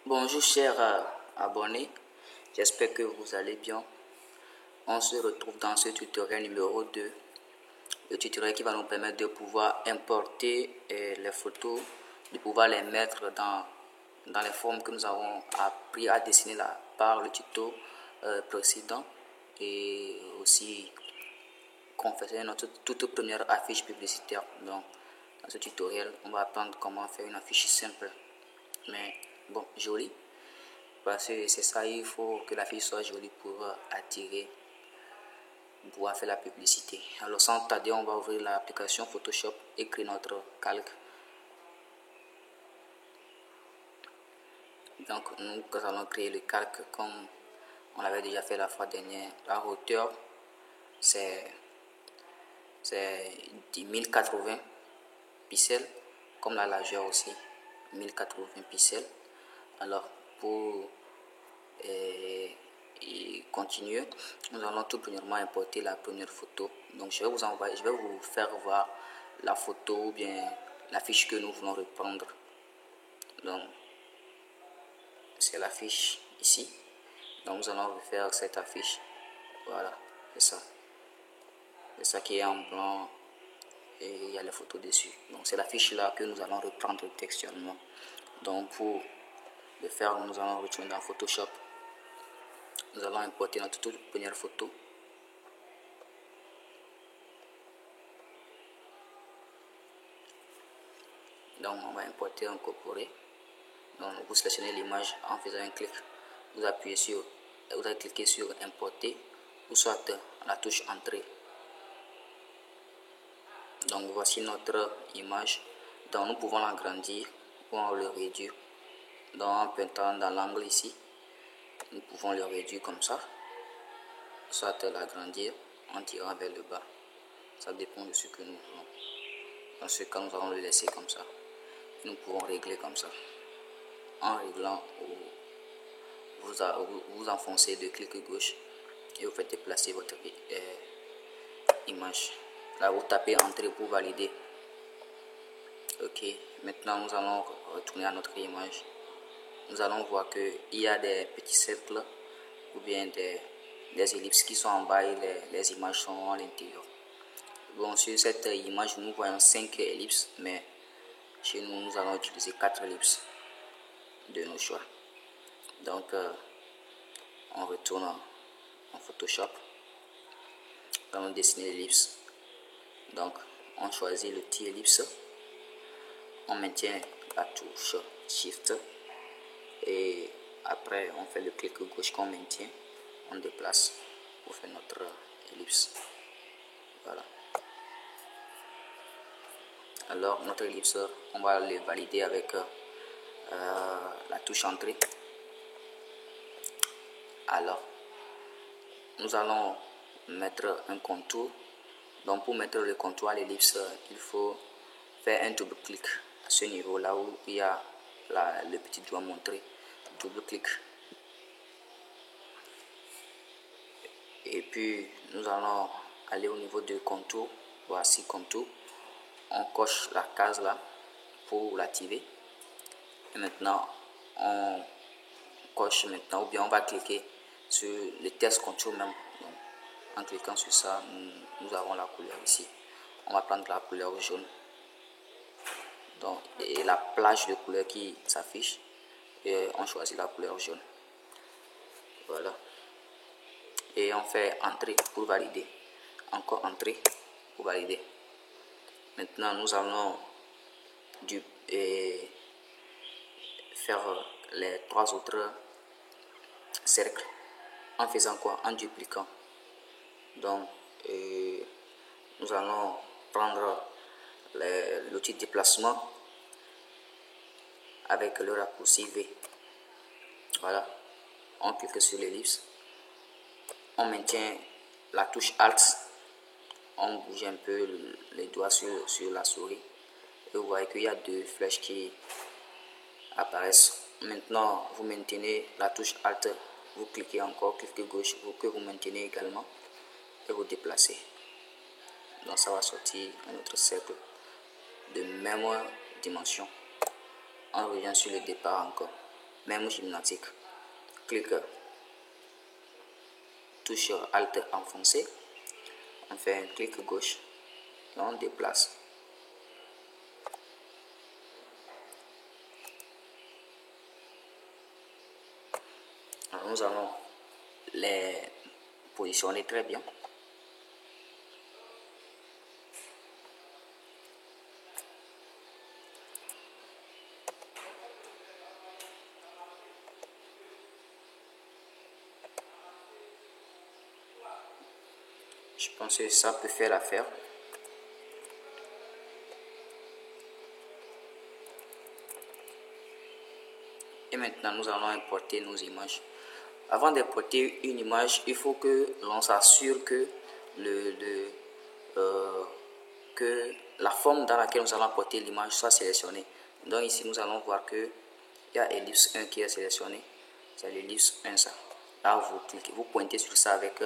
Bonjour chers abonnés, j'espère que vous allez bien. On se retrouve dans ce tutoriel numéro 2, le tutoriel qui va nous permettre de pouvoir importer les photos, de pouvoir les mettre dans les formes que nous avons appris à dessiner là, par le tuto précédent, et aussi confectionner notre toute première affiche publicitaire. Donc, dans ce tutoriel, on va apprendre comment faire une affiche simple, mais bon, jolie. Parce que c'est ça, il faut que l'affiche soit jolie pour attirer, pour pouvoir faire la publicité. Alors sans tarder, on va ouvrir l'application Photoshop et créer notre calque. Donc nous allons créer le calque comme on l'avait déjà fait la fois dernière. La hauteur c'est 1080 pixels, comme la largeur aussi 1080 pixels. Alors pour et continuer, nous allons tout premièrement importer la première photo. Donc je vais vous faire voir la photo ou bien l'affiche que nous voulons reprendre. Donc c'est l'affiche ici. Donc nous allons refaire cette affiche. Voilà, c'est ça qui est en blanc et il y a les photos dessus. Donc c'est l'affiche là que nous allons reprendre textuellement. Donc pour le faire, nous allons retourner dans Photoshop. Nous allons importer notre toute première photo. Donc on va importer, incorporer. Donc vous sélectionnez l'image en faisant un clic. Vous allez cliquer sur importer ou soit la touche entrée. Donc voici notre image. Donc nous pouvons l'agrandir ou on le réduire. Donc en pointant dans l'angle ici, nous pouvons le réduire comme ça, soit l'agrandir en tirant vers le bas. Ça dépend de ce que nous voulons. Dans ce cas, nous allons le laisser comme ça. Nous pouvons régler comme ça. En réglant, vous enfoncez de clic gauche et vous faites déplacer votre image. Là, vous tapez entrée pour valider. Ok, maintenant nous allons retourner à notre image. Nous allons voir qu'il y a des petits cercles ou bien des ellipses qui sont en bas et les images sont à l'intérieur. Bon, sur cette image, nous voyons 5 ellipses, mais chez nous, nous allons utiliser 4 ellipses de nos choix. Donc, on retourne en Photoshop. Nous allons dessiner l'ellipse. Donc, on choisit le petit ellipse. On maintient la touche Shift. Et après, on fait le clic gauche qu'on maintient. On déplace pour faire notre ellipse. Voilà. Alors, notre ellipse, on va le valider avec la touche entrée. Alors, nous allons mettre un contour. Donc pour mettre le contour à l'ellipse, il faut faire un double clic à ce niveau là où il y a le petit doigt montré. Double clic. Et puis nous allons aller au niveau du contour. Voici contour. On coche la case là pour l'activer. Et maintenant on coche maintenant, ou bien on va cliquer sur le test contour même. Donc, en cliquant sur ça, nous avons la couleur ici. On va prendre la couleur jaune. Donc, et la plage de couleurs qui s'affiche, et on choisit la couleur jaune. Voilà. Et on fait entrée pour valider. Encore entrée pour valider. Maintenant, nous allons faire les 3 autres cercles en faisant quoi? En dupliquant. Donc, nous allons prendre l'outil de déplacement avec le raccourci V. Voilà. On clique sur l'ellipse. On maintient la touche Alt. On bouge un peu les doigts sur la souris. Et vous voyez qu'il y a 2 flèches qui apparaissent. Maintenant, vous maintenez la touche Alt. Vous cliquez encore, cliquez gauche, que vous maintenez également. Et vous déplacez. Donc ça va sortir un autre cercle de même dimension. On revient sur le départ encore. même gymnastique. Clique, touche Alt enfoncé, on fait un clic gauche et on déplace. Alors, nous allons les positionner très bien. Je pense que ça peut faire l'affaire. Et maintenant, nous allons importer nos images. Avant d'importer une image, il faut que l'on s'assure que, que la forme dans laquelle nous allons importer l'image soit sélectionnée. Donc ici, nous allons voir que il y a ellipse 1 qui est sélectionné. C'est l'ellipse 1 ça. Là, vous cliquez, vous pointez sur ça avec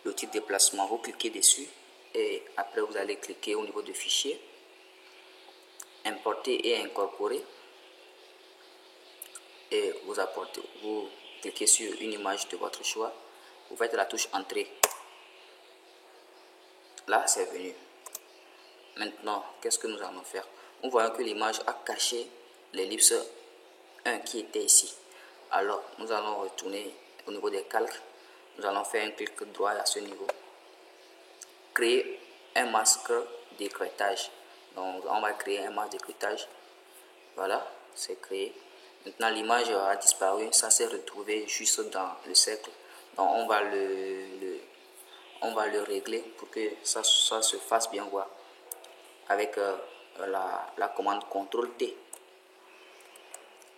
l'outil de déplacement. Vous cliquez dessus et après vous allez cliquer au niveau de fichier, importer et incorporer. Et vous cliquez sur une image de votre choix, vous faites la touche entrée. Là, c'est venu. Maintenant, qu'est-ce que nous allons faire? Nous voyons que l'image a caché l'ellipse 1 qui était ici. Alors, nous allons retourner au niveau des calques. Nous allons faire un clic droit à ce niveau. Créer un masque d'écrêtage. Donc, on va créer un masque d'écrêtage. Voilà, c'est créé. Maintenant, l'image a disparu. Ça s'est retrouvé juste dans le cercle. Donc, on va le régler pour que ça se fasse bien voir avec la commande CTRL-T.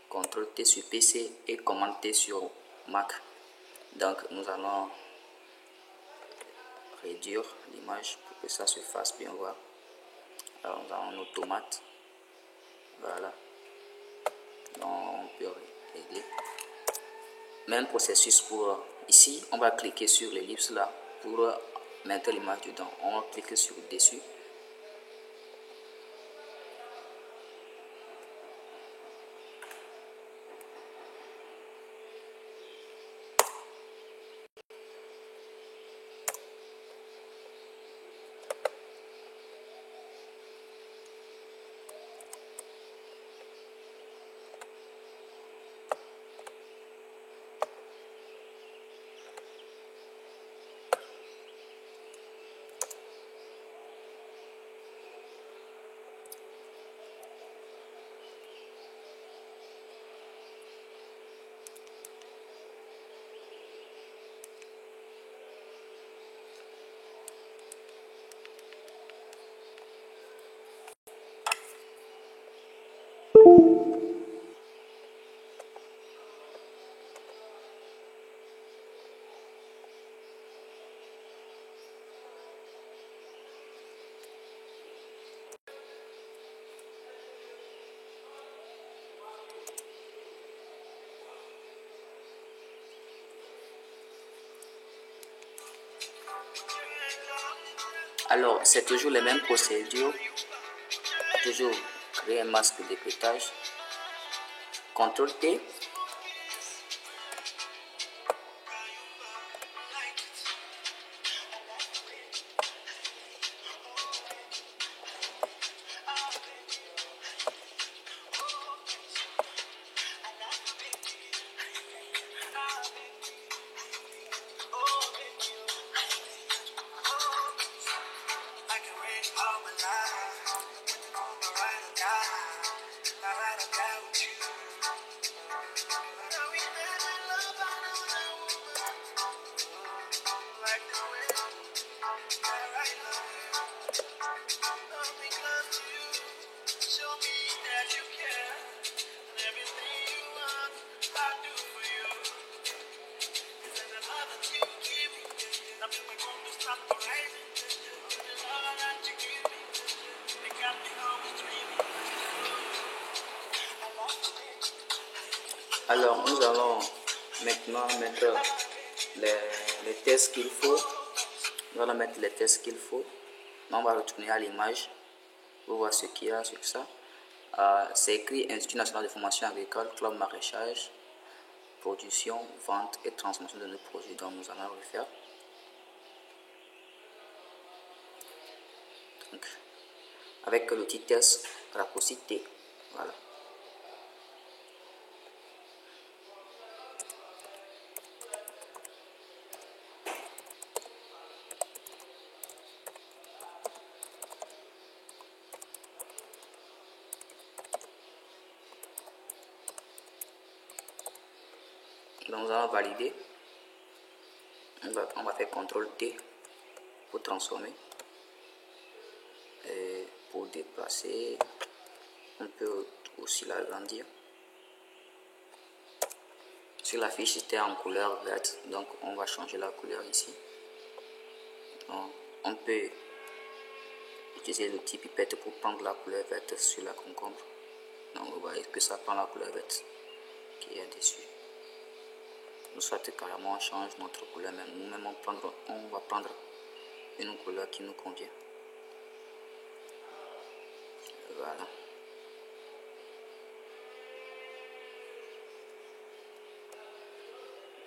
CTRL-T sur PC et commande T sur Mac. Donc, nous allons réduire l'image pour que ça se fasse bien voir. Alors, nous avons nos tomates. Voilà. Donc, on peut régler. Même processus pour ici. On va cliquer sur l'ellipse là pour mettre l'image dedans. On clique sur dessus. Alors, c'est toujours les mêmes procédures. Toujours créer un masque d'écrêtage. CTRL-T. Alors, nous allons maintenant mettre les tests qu'il faut. Nous allons mettre les tests qu'il faut. On va retourner à l'image pour voir ce qu'il y a sur ça. C'est écrit Institut national de formation agricole, club maraîchage. production, vente et transformation de nos produits. Donc nous allons le faire. Donc, avec l'outil test raccourci T. Voilà. Donc nous allons valider. On va faire CTRL T pour transformer. Et pour déplacer, on peut aussi l'agrandir. Si la fiche était en couleur verte, donc on va changer la couleur ici. Donc, on peut utiliser l'outil pipette pour prendre la couleur verte sur la concombre. Donc vous voyez que ça prend la couleur verte qui est dessus. Nous soit carrément on change notre couleur, mais nous-mêmes on va prendre une couleur qui nous convient. Voilà.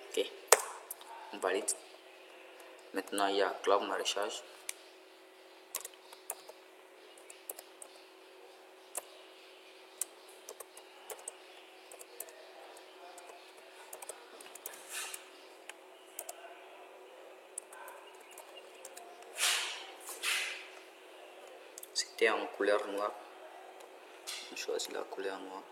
Ok, on valide. Maintenant il y a cloud maraîchage. C'était en couleur noire. On choisit la couleur noire.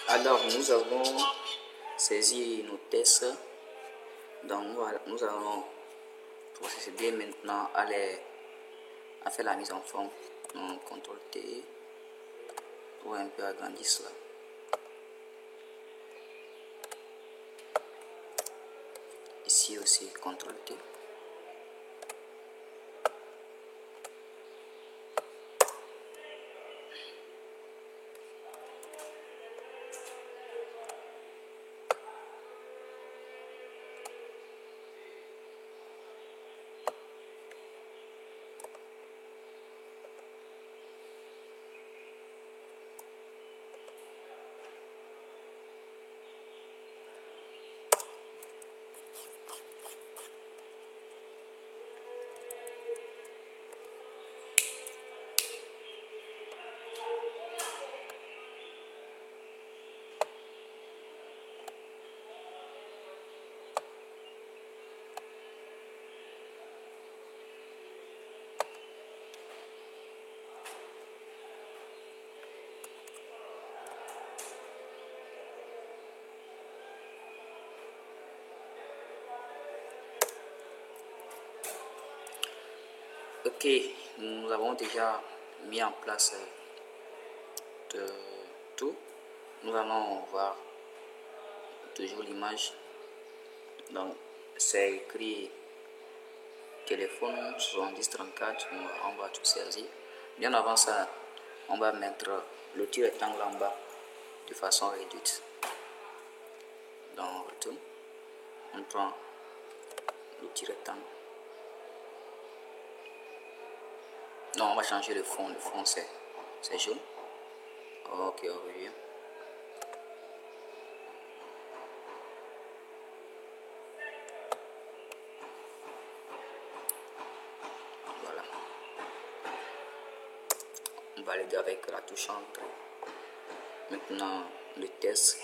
Alors nous avons saisi nos tests, donc nous allons procéder maintenant à faire la mise en forme. Donc CTRL T pour un peu agrandir cela. Ici aussi CTRL T. Ok, nous avons déjà mis en place tout. Nous allons voir toujours l'image. Donc c'est écrit téléphone 7034, on va tout saisir. Bien avant ça, on va mettre le petit rectangle en bas de façon réduite. Donc on retourne, on prend le petit rectangle. Non, on va changer le fond c'est jaune. Ok, on revient. Voilà. On valide avec la touche entrée. Maintenant, le test.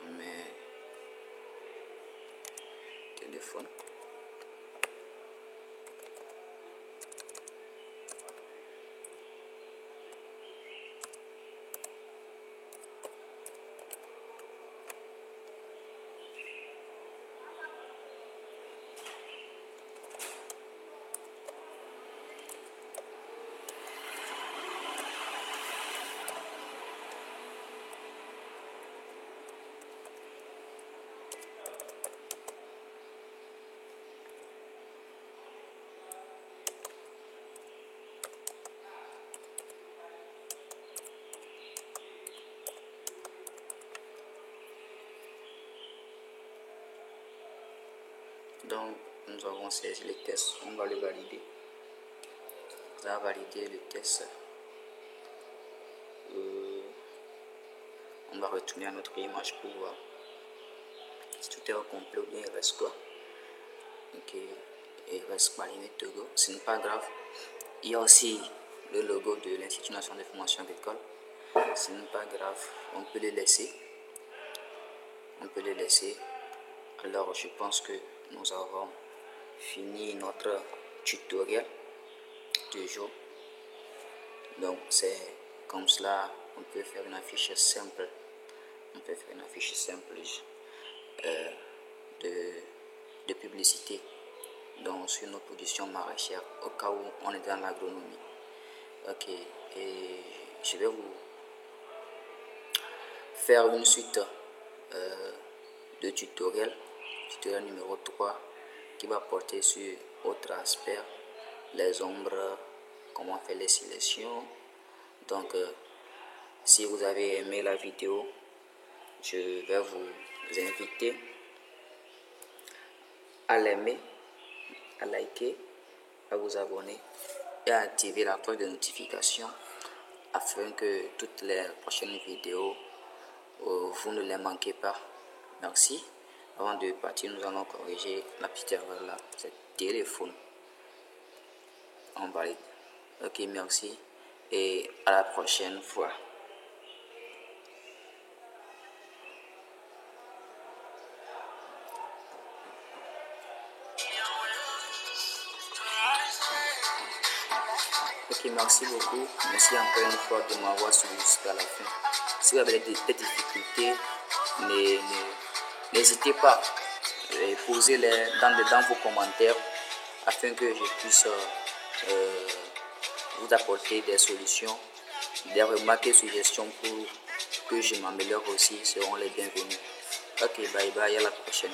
On met téléphone. Donc, nous avons saisi le test, on va le valider. Vous avez validé le test. On va retourner à notre image pour voir si tout est au complet ou bien il reste quoi. Ok, il reste Marinette Togo, ce n'est pas grave. Il y a aussi le logo de l'Institut national de formation agricole. Ce n'est pas grave, on peut le laisser. Alors je pense que nous avons fini notre tutoriel du jour. Donc c'est comme cela on peut faire une affiche simple. De publicité donc sur nos productions maraîchères au cas où on est dans l'agronomie. Ok, et je vais vous faire une suite de tutoriel numéro 3 qui va porter sur autre aspect, les ombres, comment faire les sélections. Donc si vous avez aimé la vidéo, je vais vous inviter à l'aimer, à liker, à vous abonner et à activer la cloche de notification afin que toutes les prochaines vidéos vous ne les manquez pas. Merci. Avant de partir, nous allons corriger la petite erreur là, c'est téléphone. On valide. Ok, merci et à la prochaine fois. Ok, merci beaucoup. Merci encore une fois de m'avoir suivi jusqu'à la fin. Si vous avez des difficultés, n'hésitez pas à poser-les dans vos commentaires afin que je puisse vous apporter des solutions, des remarques et suggestions pour que je m'améliore aussi seront les bienvenus. Ok, bye bye, à la prochaine.